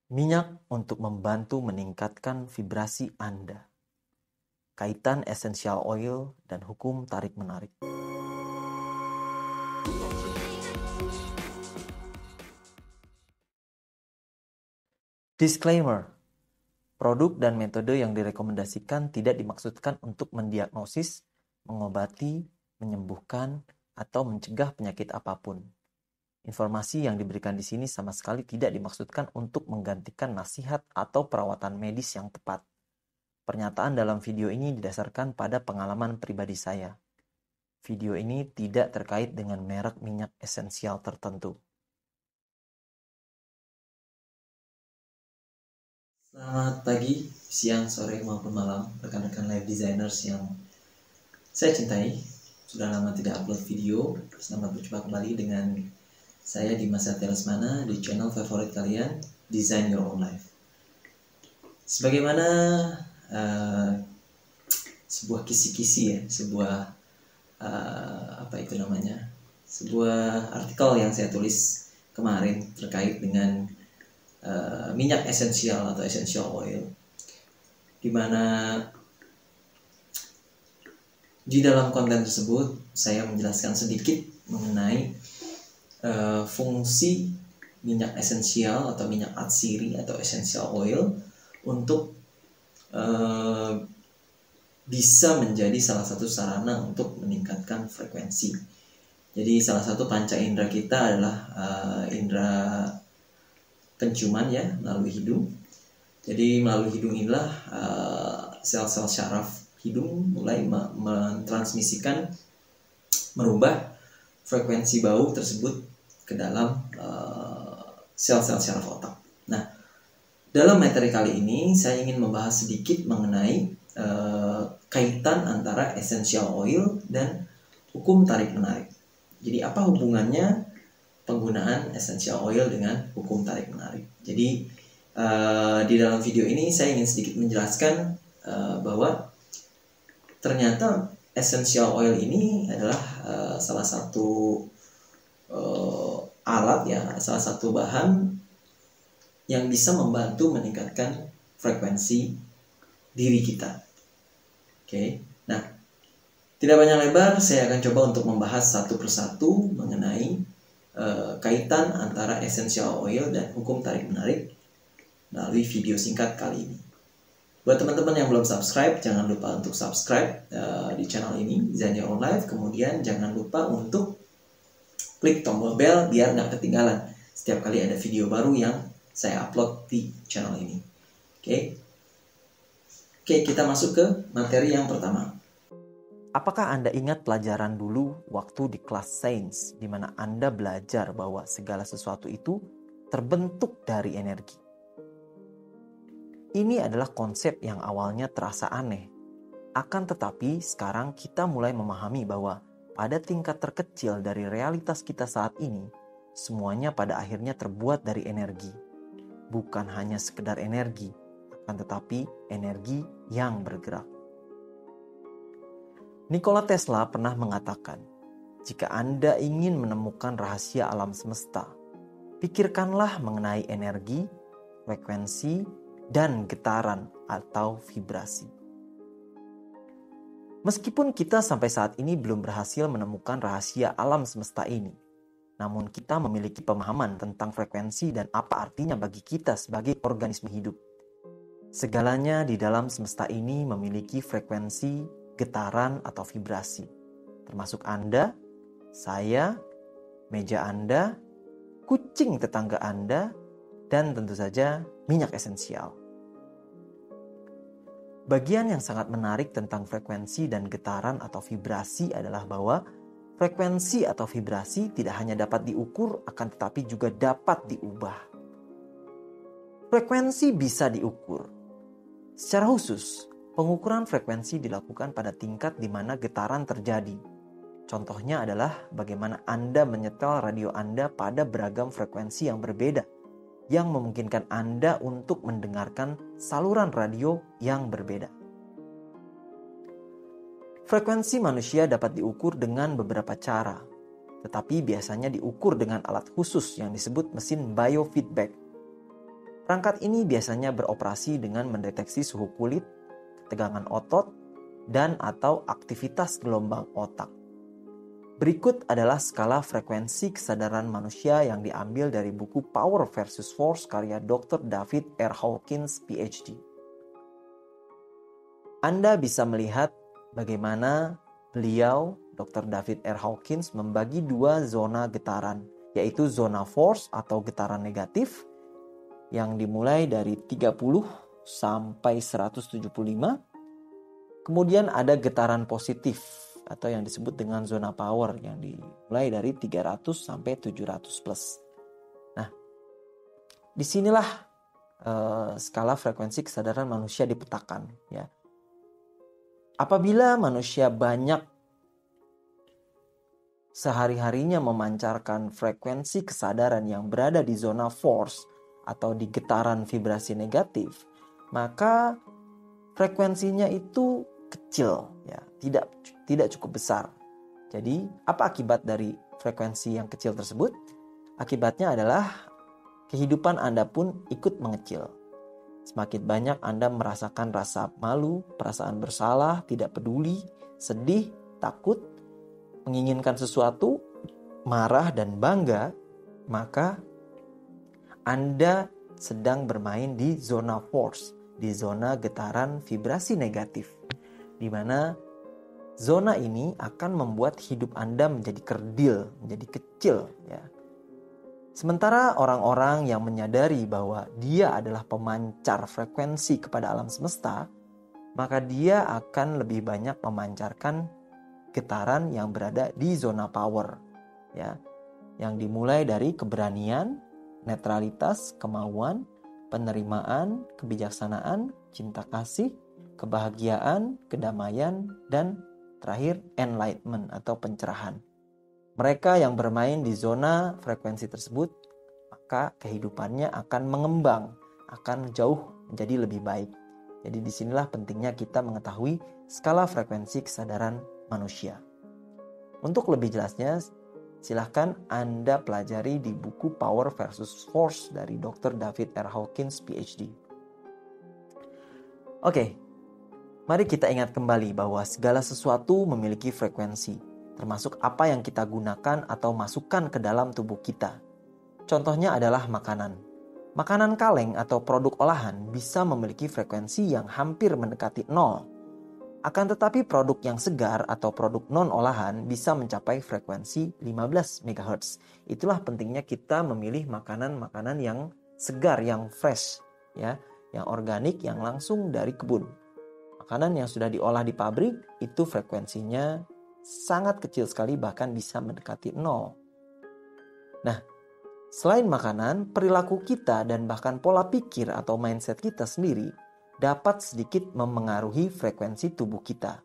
Minyak untuk membantu meningkatkan vibrasi Anda. Kaitan essential oil dan hukum tarik-menarik. Disclaimer. Produk dan metode yang direkomendasikan tidak dimaksudkan untuk mendiagnosis, mengobati, menyembuhkan, atau mencegah penyakit apapun. Informasi yang diberikan di sini sama sekali tidak dimaksudkan untuk menggantikan nasihat atau perawatan medis yang tepat. Pernyataan dalam video ini didasarkan pada pengalaman pribadi saya. Video ini tidak terkait dengan merek minyak esensial tertentu. Selamat pagi, siang, sore, maupun malam, rekan-rekan live designers yang saya cintai. Sudah lama tidak upload video, selamat berjumpa kembali dengan saya Dimas Satya Lesmana di channel favorit kalian, Design Your Own Life. Sebagaimana sebuah kisi-kisi ya, sebuah sebuah artikel yang saya tulis kemarin terkait dengan minyak esensial atau essential oil, di mana di dalam konten tersebut saya menjelaskan sedikit mengenai fungsi minyak esensial atau minyak atsiri atau essential oil untuk bisa menjadi salah satu sarana untuk meningkatkan frekuensi. Jadi salah satu panca indera kita adalah indera penciuman ya, melalui hidung. Jadi melalui hidung inilah sel-sel syaraf hidung mulai mentransmisikan, merubah frekuensi bau tersebut ke dalam sel-sel syaraf otak. Nah, dalam materi kali ini saya ingin membahas sedikit mengenai kaitan antara essential oil dan hukum tarik-menarik. Jadi apa hubungannya penggunaan essential oil dengan hukum tarik-menarik? Jadi di dalam video ini saya ingin sedikit menjelaskan bahwa ternyata essential oil ini adalah salah satu alat ya, salah satu bahan yang bisa membantu meningkatkan frekuensi diri kita. Oke. Nah, tidak banyak lebar, saya akan coba untuk membahas satu persatu mengenai kaitan antara essential oil dan hukum tarik-menarik melalui video singkat kali ini. Buat teman-teman yang belum subscribe, jangan lupa untuk subscribe di channel ini, Design Your Own Life. Kemudian jangan lupa untuk klik tombol bell biar nggak ketinggalan setiap kali ada video baru yang saya upload di channel ini. Oke, kita masuk ke materi yang pertama. Apakah Anda ingat pelajaran dulu waktu di kelas sains, di mana Anda belajar bahwa segala sesuatu itu terbentuk dari energi? Ini adalah konsep yang awalnya terasa aneh. Akan tetapi sekarang kita mulai memahami bahwa pada tingkat terkecil dari realitas kita saat ini, semuanya pada akhirnya terbuat dari energi. Bukan hanya sekedar energi, akan tetapi energi yang bergerak. Nikola Tesla pernah mengatakan, jika Anda ingin menemukan rahasia alam semesta, pikirkanlah mengenai energi, frekuensi, dan getaran atau vibrasi. Meskipun kita sampai saat ini belum berhasil menemukan rahasia alam semesta ini, namun kita memiliki pemahaman tentang frekuensi dan apa artinya bagi kita sebagai organisme hidup. Segalanya di dalam semesta ini memiliki frekuensi, getaran atau vibrasi, termasuk Anda, saya, meja Anda, kucing tetangga Anda, dan tentu saja minyak esensial. Bagian yang sangat menarik tentang frekuensi dan getaran atau vibrasi adalah bahwa frekuensi atau vibrasi tidak hanya dapat diukur, akan tetapi juga dapat diubah. Frekuensi bisa diukur. Secara khusus, pengukuran frekuensi dilakukan pada tingkat di mana getaran terjadi. Contohnya adalah bagaimana Anda menyetel radio Anda pada beragam frekuensi yang berbeda, yang memungkinkan Anda untuk mendengarkan saluran radio yang berbeda. Frekuensi manusia dapat diukur dengan beberapa cara, tetapi biasanya diukur dengan alat khusus yang disebut mesin biofeedback. Perangkat ini biasanya beroperasi dengan mendeteksi suhu kulit, ketegangan otot, dan atau aktivitas gelombang otak. Berikut adalah skala frekuensi kesadaran manusia yang diambil dari buku Power versus Force karya Dr. David R. Hawkins, PhD. Anda bisa melihat bagaimana beliau, Dr. David R. Hawkins, membagi dua zona getaran, yaitu zona force atau getaran negatif yang dimulai dari 30 sampai 175. Kemudian ada getaran positif atau yang disebut dengan zona power yang dimulai dari 300 sampai 700 plus. Nah, disinilah skala frekuensi kesadaran manusia dipetakan, ya. Apabila manusia banyak sehari-harinya memancarkan frekuensi kesadaran yang berada di zona force atau di getaran vibrasi negatif, maka frekuensinya itu kecil, ya, tidak cukup besar. Jadi, apa akibat dari frekuensi yang kecil tersebut? Akibatnya adalah kehidupan Anda pun ikut mengecil. Semakin banyak Anda merasakan rasa malu, perasaan bersalah, tidak peduli, sedih, takut, menginginkan sesuatu, marah dan bangga, maka Anda sedang bermain di zona force, di zona getaran vibrasi negatif, di mana zona ini akan membuat hidup Anda menjadi kerdil, menjadi kecil, ya. Sementara orang-orang yang menyadari bahwa dia adalah pemancar frekuensi kepada alam semesta, maka dia akan lebih banyak memancarkan getaran yang berada di zona power, ya, yang dimulai dari keberanian, netralitas, kemauan, penerimaan, kebijaksanaan, cinta kasih, kebahagiaan, kedamaian, dan terakhir enlightenment atau pencerahan. Mereka yang bermain di zona frekuensi tersebut, maka kehidupannya akan mengembang, akan jauh menjadi lebih baik. Jadi disinilah pentingnya kita mengetahui skala frekuensi kesadaran manusia. Untuk lebih jelasnya, silahkan Anda pelajari di buku Power versus Force dari Dr. David R. Hawkins, PhD. Oke, mari kita ingat kembali bahwa segala sesuatu memiliki frekuensi, termasuk apa yang kita gunakan atau masukkan ke dalam tubuh kita. Contohnya adalah makanan. Makanan kaleng atau produk olahan bisa memiliki frekuensi yang hampir mendekati 0. Akan tetapi produk yang segar atau produk non-olahan bisa mencapai frekuensi 15 MHz. Itulah pentingnya kita memilih makanan-makanan yang segar, yang fresh, ya, yang organik, yang langsung dari kebun. Makanan yang sudah diolah di pabrik itu frekuensinya sangat kecil sekali, bahkan bisa mendekati 0. Nah, selain makanan, perilaku kita dan bahkan pola pikir atau mindset kita sendiri dapat sedikit memengaruhi frekuensi tubuh kita.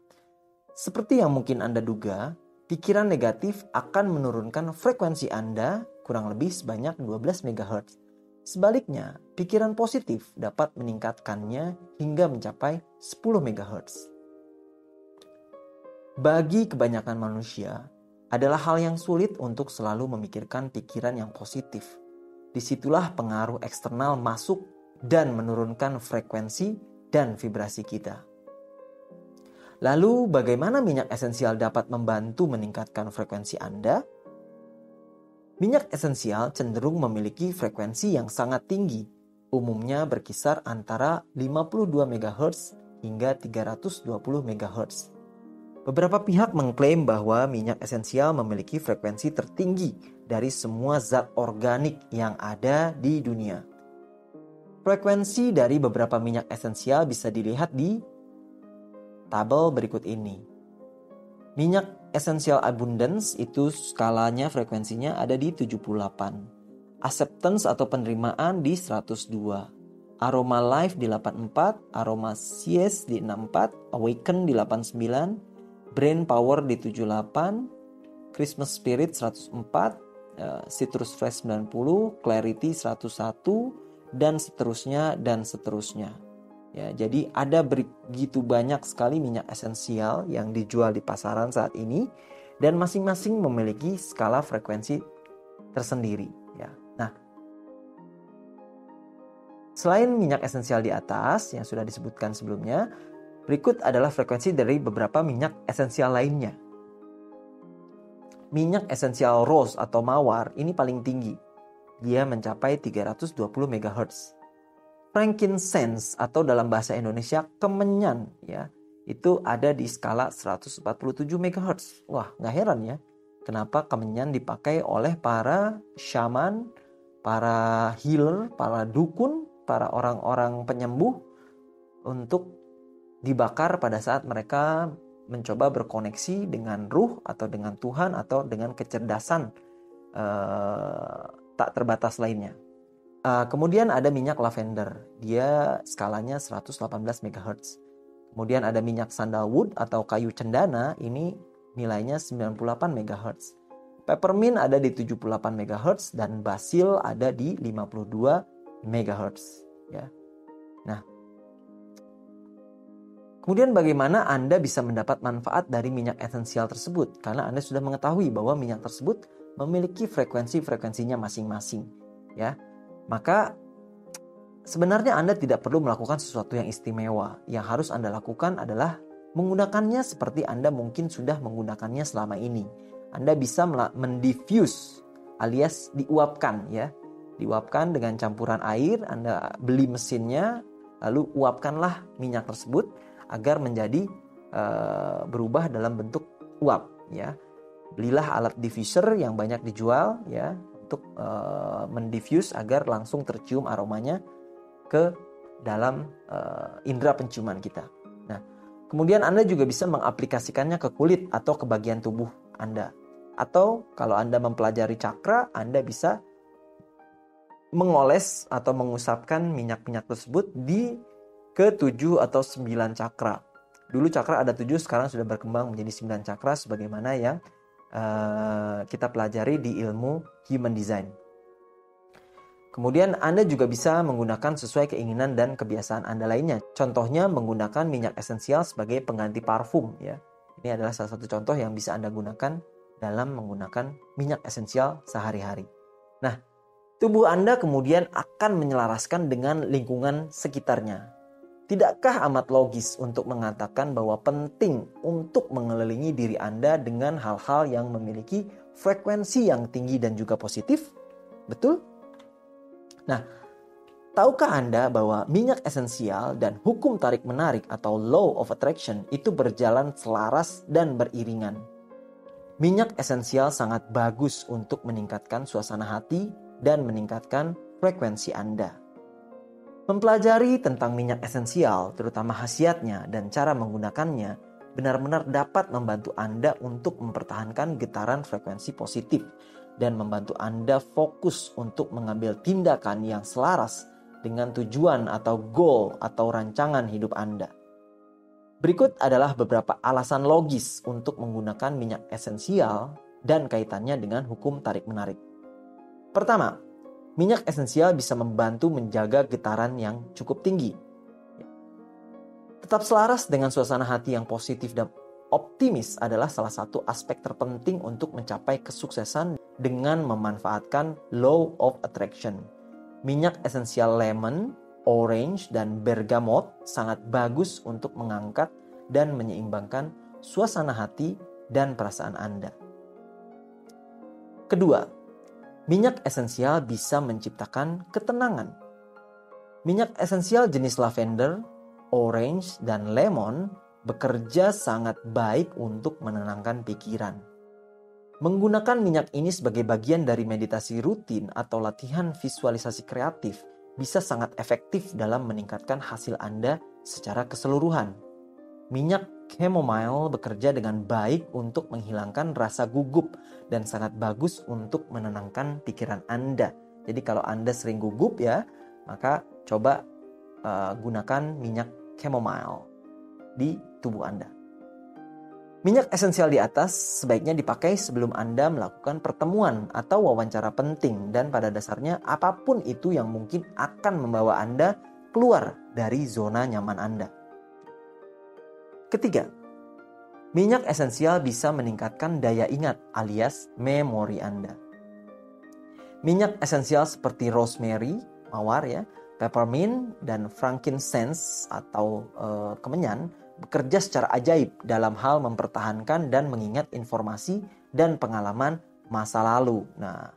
Seperti yang mungkin Anda duga, pikiran negatif akan menurunkan frekuensi Anda kurang lebih sebanyak 12 MHz. Sebaliknya, pikiran positif dapat meningkatkannya hingga mencapai 10 MHz. Bagi kebanyakan manusia, adalah hal yang sulit untuk selalu memikirkan pikiran yang positif. Disitulah pengaruh eksternal masuk dan menurunkan frekuensi dan vibrasi kita. Lalu bagaimana minyak esensial dapat membantu meningkatkan frekuensi Anda? Minyak esensial cenderung memiliki frekuensi yang sangat tinggi, umumnya berkisar antara 52 MHz hingga 320 MHz. Beberapa pihak mengklaim bahwa minyak esensial memiliki frekuensi tertinggi dari semua zat organik yang ada di dunia. Frekuensi dari beberapa minyak esensial bisa dilihat di tabel berikut ini. Minyak esensial abundance itu skalanya frekuensinya ada di 78. Acceptance atau penerimaan di 102. Aroma life di 84, aroma sies di 64, awaken di 89, brain power di 78, Christmas spirit 104, citrus fresh 90, clarity 101, dan seterusnya dan seterusnya. Ya, jadi ada begitu banyak sekali minyak esensial yang dijual di pasaran saat ini dan masing-masing memiliki skala frekuensi tersendiri, ya. Nah, Selain minyak esensial di atas yang sudah disebutkan sebelumnya, berikut adalah frekuensi dari beberapa minyak esensial lainnya. Minyak esensial rose atau mawar ini paling tinggi. Dia mencapai 320 MHz. Frankincense atau dalam bahasa Indonesia kemenyan ya, itu ada di skala 147 MHz. Wah, nggak heran ya kenapa kemenyan dipakai oleh para shaman, para healer, para dukun, para orang-orang penyembuh untuk dibakar pada saat mereka mencoba berkoneksi dengan ruh atau dengan Tuhan atau dengan kecerdasan tak terbatas lainnya. Kemudian ada minyak lavender, dia skalanya 118 MHz. Kemudian ada minyak sandalwood atau kayu cendana, ini nilainya 98 MHz. Peppermint ada di 78 MHz dan basil ada di 52 MHz. Ya. Nah, kemudian bagaimana Anda bisa mendapat manfaat dari minyak esensial tersebut? Karena Anda sudah mengetahui bahwa minyak tersebut memiliki frekuensinya masing-masing. Ya, maka sebenarnya Anda tidak perlu melakukan sesuatu yang istimewa. Yang harus Anda lakukan adalah menggunakannya seperti Anda mungkin sudah menggunakannya selama ini. Anda bisa mendiffuse alias diuapkan ya. Diuapkan dengan campuran air, Anda beli mesinnya, lalu uapkanlah minyak tersebut agar menjadi berubah dalam bentuk uap ya. Belilah alat diffuser yang banyak dijual ya untuk mendiffuse agar langsung tercium aromanya ke dalam indera penciuman kita. Nah, kemudian Anda juga bisa mengaplikasikannya ke kulit atau ke bagian tubuh Anda. Atau kalau Anda mempelajari cakra, Anda bisa mengoles atau mengusapkan minyak-minyak tersebut di ke-7 atau 9 cakra. Dulu cakra ada 7, sekarang sudah berkembang menjadi 9 cakra sebagaimana yang kita pelajari di ilmu human design. Kemudian Anda juga bisa menggunakan sesuai keinginan dan kebiasaan Anda lainnya. Contohnya menggunakan minyak esensial sebagai pengganti parfum ya. Ini adalah salah satu contoh yang bisa Anda gunakan dalam menggunakan minyak esensial sehari-hari. Nah, tubuh Anda kemudian akan menyelaraskan dengan lingkungan sekitarnya. Tidakkah amat logis untuk mengatakan bahwa penting untuk mengelilingi diri Anda dengan hal-hal yang memiliki frekuensi yang tinggi dan juga positif? Betul? Nah, tahukah Anda bahwa minyak esensial dan hukum tarik-menarik atau law of attraction itu berjalan selaras dan beriringan? Minyak esensial sangat bagus untuk meningkatkan suasana hati dan meningkatkan frekuensi Anda. Mempelajari tentang minyak esensial, terutama khasiatnya dan cara menggunakannya, benar-benar dapat membantu Anda untuk mempertahankan getaran frekuensi positif dan membantu Anda fokus untuk mengambil tindakan yang selaras dengan tujuan atau goal atau rancangan hidup Anda. Berikut adalah beberapa alasan logis untuk menggunakan minyak esensial dan kaitannya dengan hukum tarik-menarik. Pertama, minyak esensial bisa membantu menjaga getaran yang cukup tinggi. Tetap selaras dengan suasana hati yang positif dan optimis adalah salah satu aspek terpenting untuk mencapai kesuksesan dengan memanfaatkan law of attraction. Minyak esensial lemon, orange, dan bergamot sangat bagus untuk mengangkat dan menyeimbangkan suasana hati dan perasaan Anda. Kedua, minyak esensial bisa menciptakan ketenangan. Minyak esensial jenis lavender, orange, dan lemon bekerja sangat baik untuk menenangkan pikiran. Menggunakan minyak ini sebagai bagian dari meditasi rutin atau latihan visualisasi kreatif bisa sangat efektif dalam meningkatkan hasil Anda secara keseluruhan. Minyak chamomile bekerja dengan baik untuk menghilangkan rasa gugup dan sangat bagus untuk menenangkan pikiran Anda. Jadi kalau Anda sering gugup ya, maka coba gunakan minyak chamomile di tubuh Anda. Minyak esensial di atas sebaiknya dipakai sebelum Anda melakukan pertemuan atau wawancara penting dan pada dasarnya apapun itu yang mungkin akan membawa Anda keluar dari zona nyaman Anda. Ketiga, minyak esensial bisa meningkatkan daya ingat alias memori Anda. Minyak esensial seperti rosemary, mawar ya, Peppermint dan frankincense atau kemenyan bekerja secara ajaib dalam hal mempertahankan dan mengingat informasi dan pengalaman masa lalu. Nah,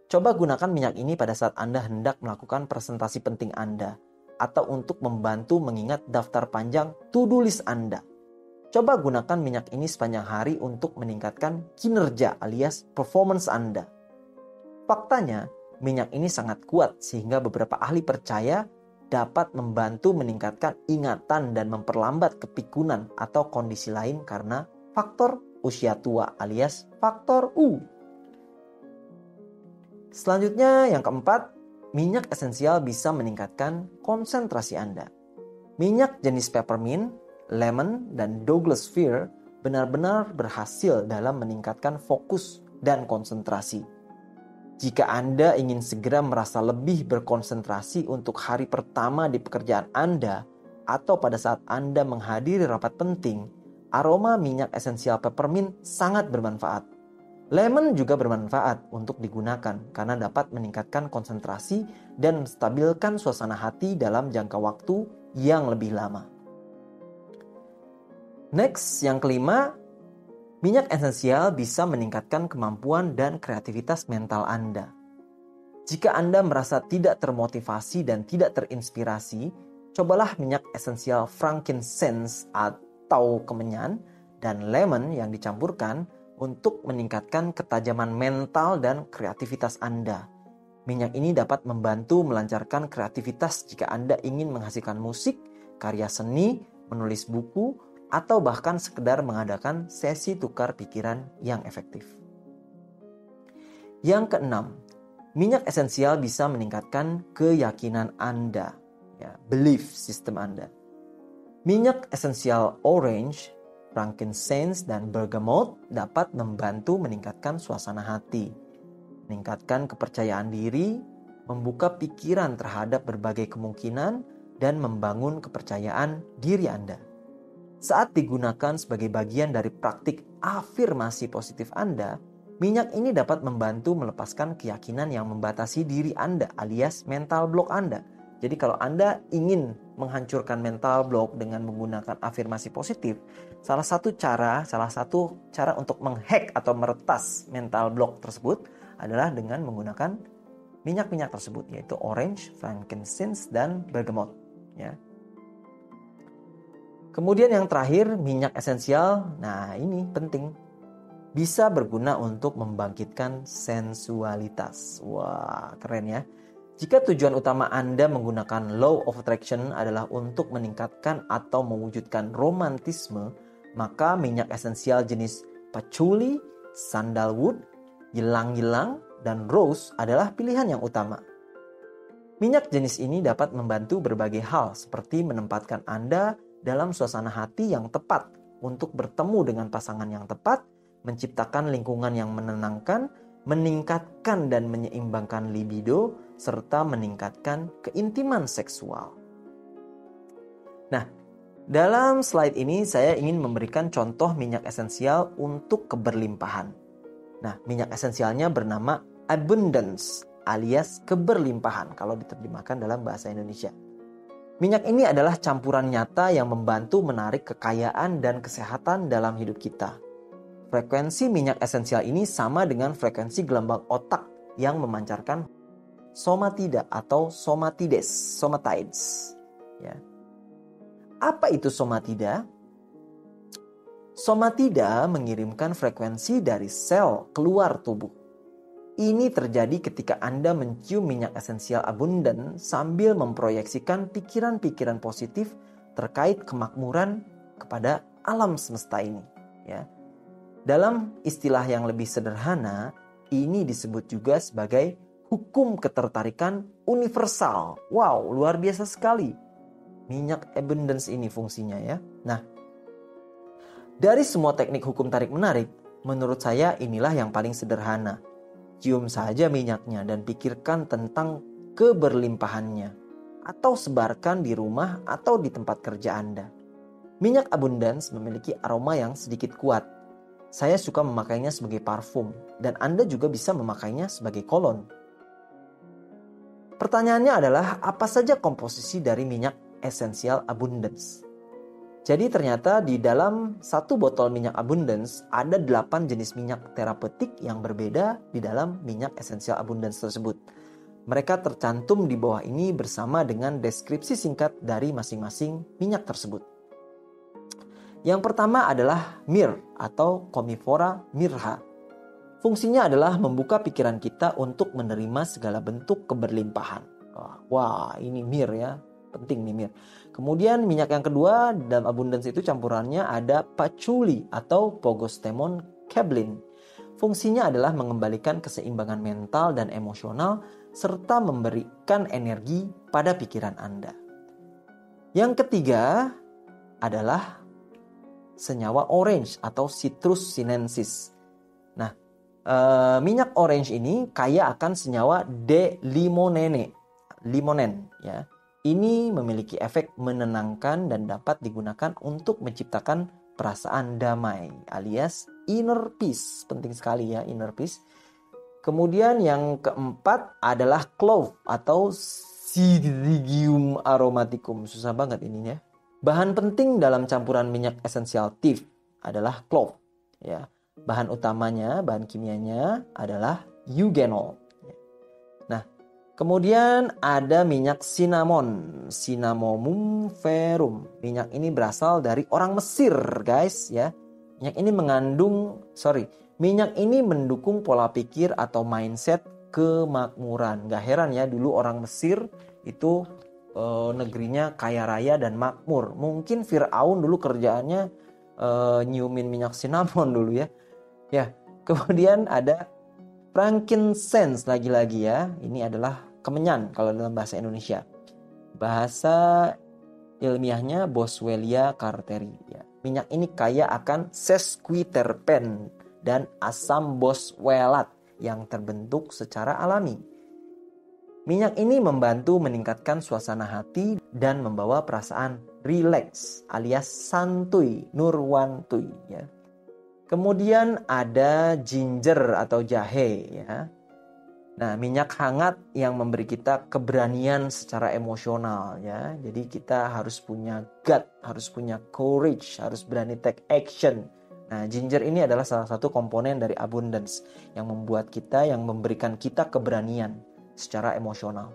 coba gunakan minyak ini pada saat Anda hendak melakukan presentasi penting Anda atau untuk membantu mengingat daftar panjang to-do list Anda. Coba gunakan minyak ini sepanjang hari untuk meningkatkan kinerja alias performance Anda. Faktanya, minyak ini sangat kuat sehingga beberapa ahli percaya dapat membantu meningkatkan ingatan dan memperlambat kepikunan atau kondisi lain karena faktor usia tua alias faktor U. Selanjutnya yang keempat, minyak esensial bisa meningkatkan konsentrasi Anda. Minyak jenis peppermint, lemon, dan Douglas fir benar-benar berhasil dalam meningkatkan fokus dan konsentrasi. Jika Anda ingin segera merasa lebih berkonsentrasi untuk hari pertama di pekerjaan Anda atau pada saat Anda menghadiri rapat penting, aroma minyak esensial peppermint sangat bermanfaat. Lemon juga bermanfaat untuk digunakan karena dapat meningkatkan konsentrasi dan menstabilkan suasana hati dalam jangka waktu yang lebih lama. Next, yang kelima, minyak esensial bisa meningkatkan kemampuan dan kreativitas mental Anda. Jika Anda merasa tidak termotivasi dan tidak terinspirasi, cobalah minyak esensial frankincense atau kemenyan dan lemon yang dicampurkan untuk meningkatkan ketajaman mental dan kreativitas Anda. Minyak ini dapat membantu melancarkan kreativitas jika Anda ingin menghasilkan musik, karya seni, menulis buku, atau bahkan sekedar mengadakan sesi tukar pikiran yang efektif. Yang keenam, minyak esensial bisa meningkatkan keyakinan Anda, belief system Anda. Minyak esensial orange, frankincense, dan bergamot dapat membantu meningkatkan suasana hati, meningkatkan kepercayaan diri, membuka pikiran terhadap berbagai kemungkinan, dan membangun kepercayaan diri Anda. Saat digunakan sebagai bagian dari praktik afirmasi positif Anda, minyak ini dapat membantu melepaskan keyakinan yang membatasi diri Anda alias mental block Anda. Jadi kalau Anda ingin menghancurkan mental block dengan menggunakan afirmasi positif, salah satu cara untuk menghack atau meretas mental block tersebut adalah dengan menggunakan minyak-minyak tersebut, yaitu orange, frankincense, dan bergamot. Ya. Kemudian yang terakhir, minyak esensial. Nah, ini penting. Bisa berguna untuk membangkitkan sensualitas. Wah, keren ya. Jika tujuan utama Anda menggunakan law of attraction adalah untuk meningkatkan atau mewujudkan romantisme, maka minyak esensial jenis patchouli, sandalwood, ylang-ylang, dan rose adalah pilihan yang utama. Minyak jenis ini dapat membantu berbagai hal seperti menempatkan Anda dalam suasana hati yang tepat untuk bertemu dengan pasangan yang tepat, menciptakan lingkungan yang menenangkan, meningkatkan dan menyeimbangkan libido, serta meningkatkan keintiman seksual. Nah, dalam slide ini saya ingin memberikan contoh minyak esensial untuk keberlimpahan. Nah, minyak esensialnya bernama abundance alias keberlimpahan kalau diterjemahkan dalam bahasa Indonesia. Minyak ini adalah campuran nyata yang membantu menarik kekayaan dan kesehatan dalam hidup kita. Frekuensi minyak esensial ini sama dengan frekuensi gelombang otak yang memancarkan somatida atau somatides. Ya. Apa itu somatida? Somatida mengirimkan frekuensi dari sel keluar tubuh. Ini terjadi ketika Anda mencium minyak esensial abundan sambil memproyeksikan pikiran-pikiran positif terkait kemakmuran kepada alam semesta ini. Ya. Dalam istilah yang lebih sederhana, ini disebut juga sebagai hukum ketertarikan universal. Wow, luar biasa sekali. Minyak abundance ini fungsinya ya. Nah, dari semua teknik hukum tarik-menarik, menurut saya inilah yang paling sederhana. Cium saja minyaknya dan pikirkan tentang keberlimpahannya. Atau sebarkan di rumah atau di tempat kerja Anda. Minyak abundance memiliki aroma yang sedikit kuat. Saya suka memakainya sebagai parfum dan Anda juga bisa memakainya sebagai kolon. pertanyaannya adalah apa saja komposisi dari minyak esensial abundance? Jadi ternyata di dalam satu botol minyak abundance ada 8 jenis minyak terapeutik yang berbeda di dalam minyak esensial abundance tersebut. Mereka tercantum di bawah ini bersama dengan deskripsi singkat dari masing-masing minyak tersebut. Yang pertama adalah myrrh atau Commiphora myrrha. Fungsinya adalah membuka pikiran kita untuk menerima segala bentuk keberlimpahan. Wah, ini myrrh ya, penting nih myrrh. Kemudian minyak yang kedua dalam abundance itu campurannya ada patchouli atau Pogostemon cablin. Fungsinya adalah mengembalikan keseimbangan mental dan emosional serta memberikan energi pada pikiran Anda. Yang ketiga adalah senyawa orange atau Citrus sinensis. Nah, minyak orange ini kaya akan senyawa D-limonen ya. Ini memiliki efek menenangkan dan dapat digunakan untuk menciptakan perasaan damai alias inner peace. Penting sekali ya inner peace. Kemudian yang keempat adalah clove atau Syzygium aromaticum. Susah banget ininya. Bahan penting dalam campuran minyak esensial tea adalah clove ya. Bahan utamanya, bahan kimianya adalah eugenol. Nah, kemudian ada minyak cinnamon, Cinnamomum verum. Minyak ini berasal dari orang Mesir, guys ya. Minyak ini mendukung pola pikir atau mindset kemakmuran. Gak heran ya, dulu orang Mesir itu negerinya kaya raya dan makmur. Mungkin Fir'aun dulu kerjaannya nyiumin minyak cinnamon dulu ya. Ya, kemudian ada frankincense lagi-lagi ya. Ini adalah kemenyan kalau dalam bahasa Indonesia. Bahasa ilmiahnya Boswellia carteri ya. Minyak ini kaya akan sesquiterpen dan asam boswelat yang terbentuk secara alami. Minyak ini membantu meningkatkan suasana hati dan membawa perasaan rileks alias santuy, nurwantui ya. Kemudian ada ginger atau jahe ya. Nah, minyak hangat yang memberi kita keberanian secara emosional ya. Jadi kita harus punya gut, harus punya courage, harus berani take action. Nah, ginger ini adalah salah satu komponen dari abundance yang memberikan kita keberanian secara emosional.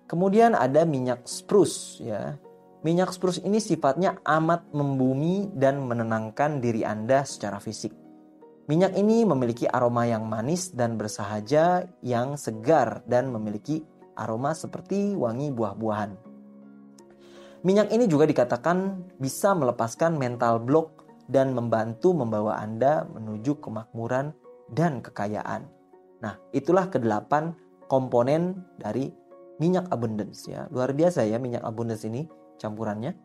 Kemudian ada minyak spruce ya. Minyak spruce ini sifatnya amat membumi dan menenangkan diri Anda secara fisik. Minyak ini memiliki aroma yang manis dan bersahaja yang segar dan memiliki aroma seperti wangi buah-buahan. Minyak ini juga dikatakan bisa melepaskan mental block dan membantu membawa Anda menuju kemakmuran dan kekayaan. Nah, itulah ke-8 komponen dari minyak abundance ya. Luar biasa ya minyak abundance ini campurannya.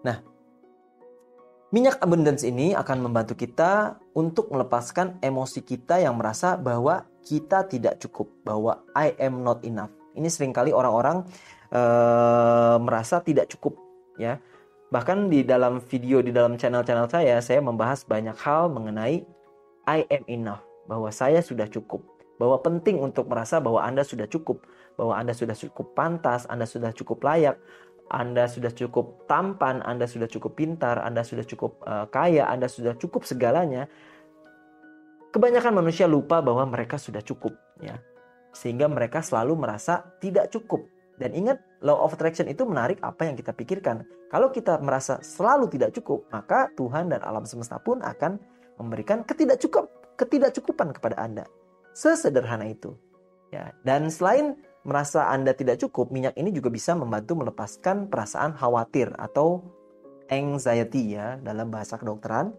Nah, minyak abundance ini akan membantu kita untuk melepaskan emosi kita yang merasa bahwa kita tidak cukup, bahwa I am not enough. Ini seringkali orang-orang merasa tidak cukup ya. Bahkan di dalam video di dalam channel-channel saya membahas banyak hal mengenai I am enough, bahwa saya sudah cukup, bahwa penting untuk merasa bahwa Anda sudah cukup, bahwa Anda sudah cukup pantas, Anda sudah cukup layak, Anda sudah cukup tampan, Anda sudah cukup pintar, Anda sudah cukup kaya, Anda sudah cukup segalanya. Kebanyakan manusia lupa bahwa mereka sudah cukup ya. Sehingga mereka selalu merasa tidak cukup. Dan ingat, law of attraction itu menarik apa yang kita pikirkan. Kalau kita merasa selalu tidak cukup, maka Tuhan dan alam semesta pun akan memberikan ketidakcukupan kepada Anda. Sesederhana itu. Ya, dan selain merasa Anda tidak cukup, minyak ini juga bisa membantu melepaskan perasaan khawatir atau anxiety ya dalam bahasa kedokteran.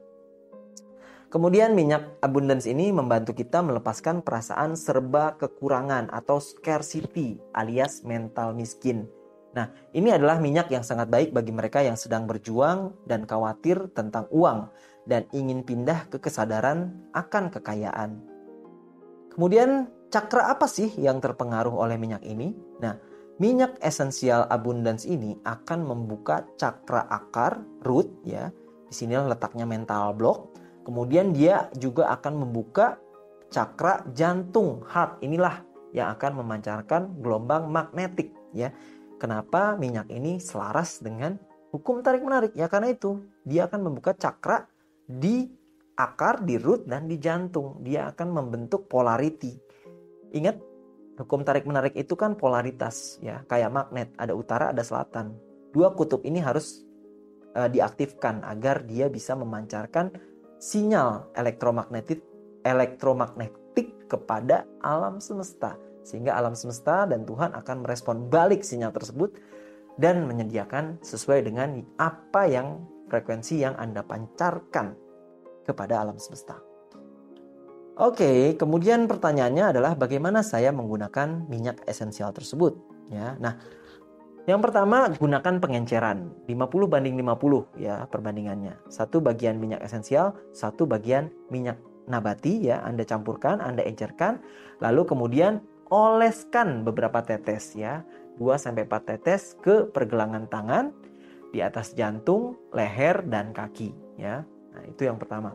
Kemudian minyak abundance ini membantu kita melepaskan perasaan serba kekurangan atau scarcity alias mental miskin. Nah, ini adalah minyak yang sangat baik bagi mereka yang sedang berjuang dan khawatir tentang uang dan ingin pindah ke kesadaran akan kekayaan. Kemudian cakra apa sih yang terpengaruh oleh minyak ini? Nah, minyak esensial abundance ini akan membuka cakra akar, root ya. Di sinilah letaknya mental block. Kemudian dia juga akan membuka cakra jantung, heart. Inilah yang akan memancarkan gelombang magnetik ya. Kenapa minyak ini selaras dengan hukum tarik-menarik? Ya karena itu, dia akan membuka cakra di akar, di root, dan di jantung. Dia akan membentuk polarity. Ingat, hukum tarik-menarik itu kan polaritas ya, kayak magnet, ada utara, ada selatan. Dua kutub ini harus diaktifkan agar dia bisa memancarkan sinyal elektromagnetik kepada alam semesta, sehingga alam semesta dan Tuhan akan merespon balik sinyal tersebut dan menyediakan sesuai dengan apa yang frekuensi yang Anda pancarkan kepada alam semesta. Oke, kemudian pertanyaannya adalah bagaimana saya menggunakan minyak esensial tersebut ya. Nah, yang pertama, gunakan pengenceran 50/50 ya perbandingannya. 1 bagian minyak esensial, 1 bagian minyak nabati ya. Anda campurkan, Anda encerkan, lalu kemudian oleskan beberapa tetes ya. 2-4 tetes ke pergelangan tangan, di atas jantung, leher, dan kaki ya. Nah, itu yang pertama.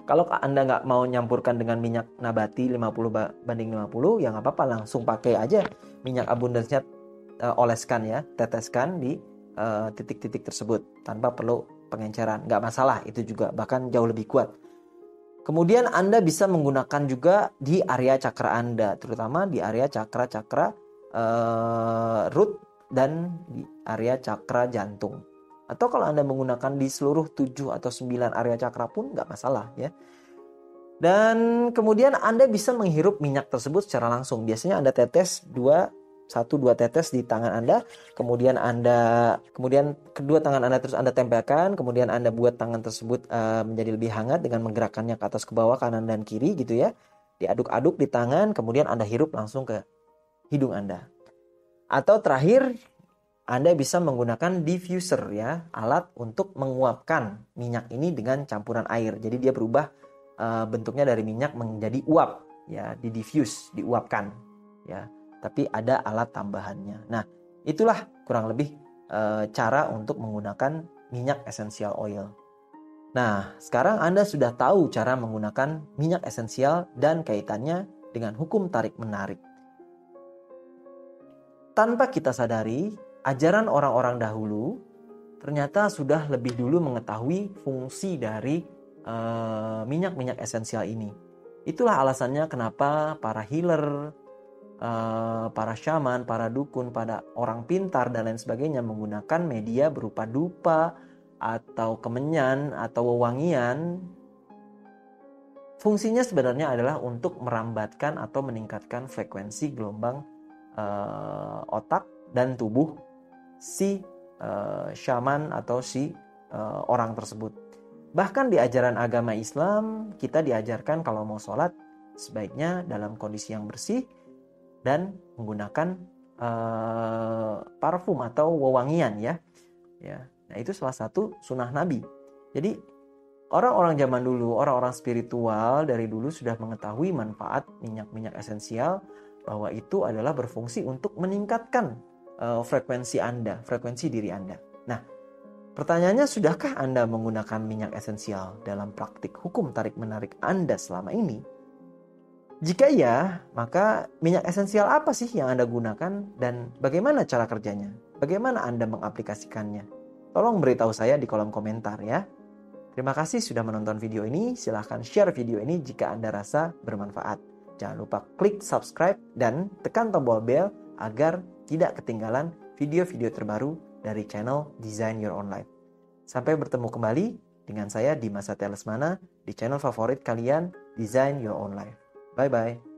Kalau Anda nggak mau nyampurkan dengan minyak nabati 50/50, ya nggak apa-apa, langsung pakai aja minyak abundance-nya, oleskan ya, teteskan di titik-titik tersebut tanpa perlu pengenceran, nggak masalah, itu juga bahkan jauh lebih kuat. Kemudian Anda bisa menggunakan juga di area cakra Anda, terutama di area cakra-cakra root dan di area cakra jantung. Atau kalau Anda menggunakan di seluruh 7 atau 9 area cakra pun nggak masalah ya. Dan kemudian Anda bisa menghirup minyak tersebut secara langsung. Biasanya Anda tetes 1-2 tetes di tangan Anda, kemudian kedua tangan Anda terus Anda tempelkan, kemudian Anda buat tangan tersebut menjadi lebih hangat dengan menggerakkannya ke atas ke bawah, kanan dan kiri gitu ya. Diaduk-aduk di tangan, kemudian Anda hirup langsung ke hidung Anda. Atau terakhir, Anda bisa menggunakan diffuser ya, alat untuk menguapkan minyak ini dengan campuran air. Jadi dia berubah bentuknya dari minyak menjadi uap ya, di diffuse, diuapkan ya. Tapi ada alat tambahannya. Nah, itulah kurang lebih cara untuk menggunakan minyak essential oil. Nah, sekarang Anda sudah tahu cara menggunakan minyak esensial dan kaitannya dengan hukum tarik-menarik. Tanpa kita sadari, ajaran orang-orang dahulu ternyata sudah lebih dulu mengetahui fungsi dari minyak-minyak esensial ini. Itulah alasannya kenapa para healer, para syaman, para dukun, pada orang pintar dan lain sebagainya menggunakan media berupa dupa atau kemenyan atau wewangian. Fungsinya sebenarnya adalah untuk merambatkan atau meningkatkan frekuensi gelombang otak dan tubuh si syaman atau si orang tersebut. Bahkan di ajaran agama Islam kita diajarkan kalau mau sholat sebaiknya dalam kondisi yang bersih dan menggunakan parfum atau wewangian ya. Nah, itu salah satu sunnah Nabi. Jadi orang-orang zaman dulu, orang-orang spiritual dari dulu sudah mengetahui manfaat minyak-minyak esensial, bahwa itu adalah berfungsi untuk meningkatkan frekuensi Anda, frekuensi diri Anda. Nah, pertanyaannya, sudahkah Anda menggunakan minyak esensial dalam praktik hukum tarik-menarik Anda selama ini? Jika iya, maka minyak esensial apa sih yang Anda gunakan dan bagaimana cara kerjanya? Bagaimana Anda mengaplikasikannya? Tolong beritahu saya di kolom komentar ya. Terima kasih sudah menonton video ini. Silahkan share video ini jika Anda rasa bermanfaat. Jangan lupa klik subscribe dan tekan tombol bel agar tidak ketinggalan video-video terbaru dari channel Design Your Own Life. Sampai bertemu kembali dengan saya Dimas Satya Lesmana di channel favorit kalian, Design Your Own Life. Bye-bye.